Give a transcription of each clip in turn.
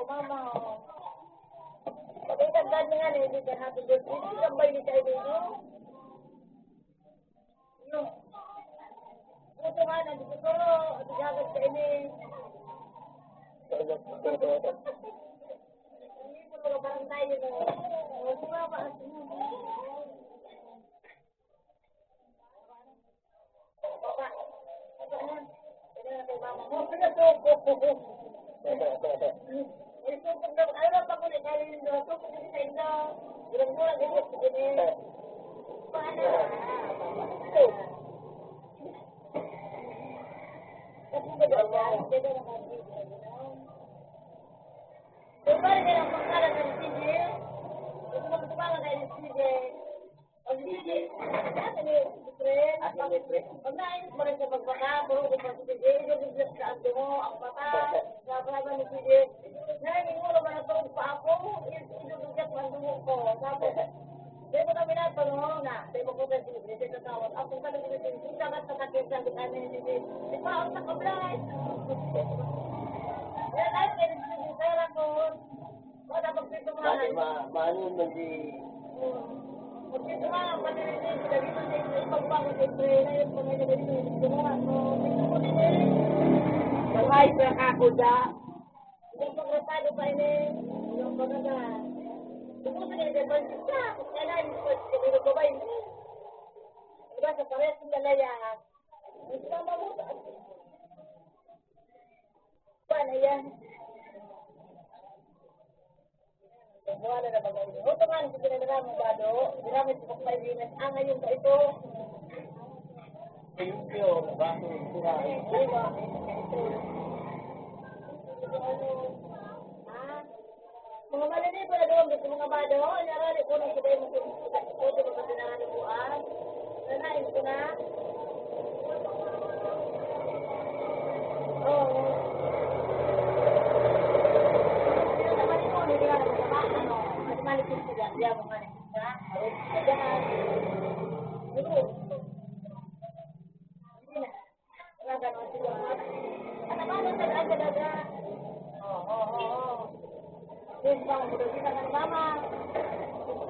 mama. Pagkakagad na nga, hindi ka happy birthday. Hindi ka ba hindi tayo dito? Ito nga, nandito ko. Pagkakagad ka ini. Hindi mo mga parang tayo na. Hindi mama. Papa. Papa na. Pwede na kay mama. Oh, pwede to. Ayaw pa ko na kayo yung doto. Pwede sa inyo. Ilang mula ganyan. Pwede. Paano? Ito. Kasi ba dyan? Pwede na kasi. So, parang yan ang pangkalan ng CJ. Kung magtumangan kayo ng CJ. O CJ. Ano yung friend? Pag naayos mo rin sa pagbaka, puro ko pa si CJ. Ibig sa ando mo, ang mata. Sa palaban ni CJ. Nangin mo naman na turog pa ako. Ibig sa ando mo ko. Tapos, dito kami na ito, no? Na, dito ko sa CJ. Dito tawag. Ako ka lang CJ. Dito ka sa kakit sa dito ni CJ. Ito ako sa kablay. Yan ay, kaya CJ. Kaya lang ko. Wala pagpito mga. Maano man di... Pagpito mga, pati rin yung dito sa CJ. Pagbangon dito. Ngayon po ngayon dito. Dito nga. So, dito ko din eh. Balay sa ako da. Yung pagratado pa ini. Yung pagratado. Kung sa kanila ba siya? Kung kailan yung kanila ko ba ini? Diba sa parehas yung lalayan? Gusto na mabuta. Paano yan? Wala na ba ganyan? O tuman, kung pinagdara mo ba do? Dinamit sa pagpaibigan. Ngayon ba ito? Yung baso, kurai. Ay ba? Mga malini po na doon, gusto mga bado, inarali po nang sabay mo po sa mga pinahalubuan. Nanain ko na. Oo. Pero sa mali mo, hindi ka naman sama, ano, kasi malikit ko dyan, diyan mo malikit ka, marunong ka dyan. Dito. Hindi na. Wala ganon sila. Ano ba, nagtagaan talaga? Oo. Yes, bang, budak kita kan mama.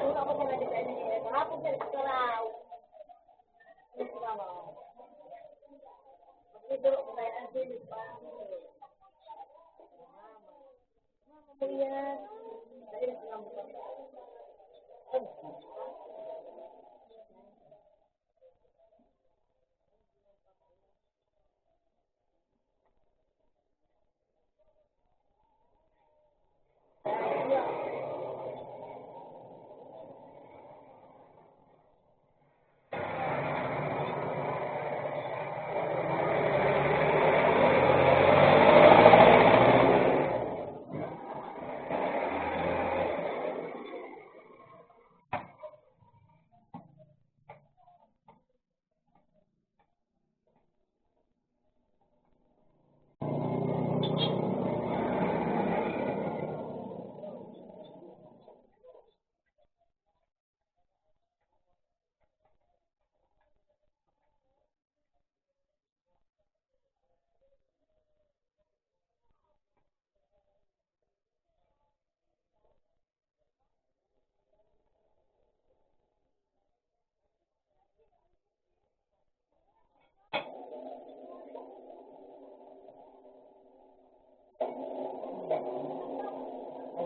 Una ko pala dito ini. Mahapon sa iskaraw. Yes, mama. Magduduro ko tayo ang sinis pa. Mama mo yan. Dahil sa mga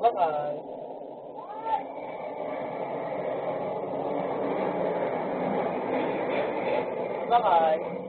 Bye-bye. Bye-bye.